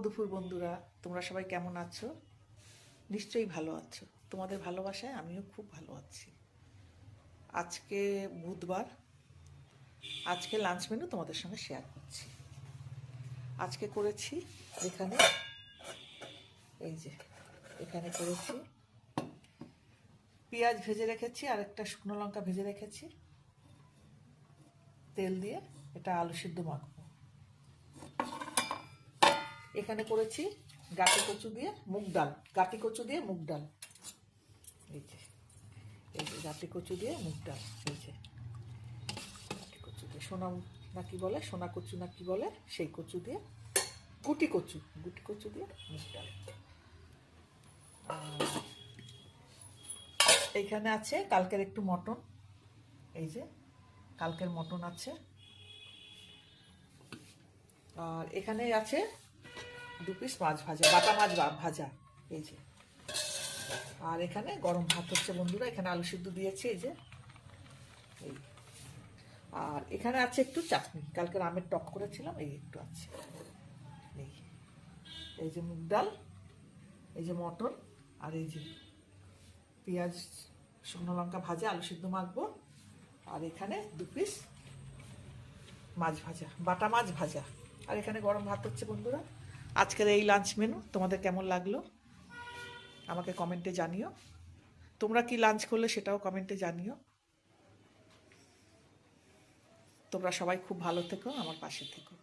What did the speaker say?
দুপুর বন্ধুরা, তোমরা সবাই কেমন আছো? নিশ্চয়ই ভালো আছো। তোমাদের ভালোবাসায় আমিও খুব ভালো আছি। আজকে বুধবার। আজকে লাঞ্চ মেনু তোমাদের সঙ্গে শেয়ার করছি। আজকে করেছি এখানে, এই যে এখানে করেছি পেঁয়াজ ভেজে রেখেছি আর একটা শুকনো লঙ্কা ভেজে রেখেছি তেল দিয়ে। এটা আলু সিদ্ধ মাখবো। এখানে করেছি গাটি কচু দিয়ে মুগ ডাল, গাটি কচু দিয়ে মুগ ডাল। এই যে গাটি কচু দিয়ে মুগ ডাল। এই যে গাটি কচু দিয়ে সোনা না কি বলে, সোনা কচু না কি বলে, সেই কচু দিয়ে গুটি কচু দিয়ে মুগ ডাল। এইখানে আছে কালকের একটু মটন। এই যে কালকের মটন আছে। আর এখানে আছে 2 পিস মাছ ভাজা, বাটা মাছ ভাজা। এই যে, আর এখানে গরম ভাত হচ্ছে বন্ধুরা। এখানে আলু সিদ্ধ দিয়েছি, এই যে এই। আর এখানে আছে একটু চাটনি, কালকের আমের টক করেছিলাম, এই একটু আছে। এই যে মুগ ডাল, এই যে মটন, আর এই যে পেঁয়াজ শুকনো লঙ্কা ভাজা, আলু সিদ্ধ মাখবো। আর এখানে 2 পিস মাছ ভাজা, বাটা মাছ ভাজা। আর এখানে গরম ভাত হচ্ছে বন্ধুরা। আজকের এই লাঞ্চ মেনু তোমাদের কেমন লাগলো আমাকে কমেন্টে জানিও। তোমরা কি লাঞ্চ করলে সেটাও কমেন্টে জানিও। তোমরা সবাই খুব ভালো থেকো, আমার পাশে থেকো।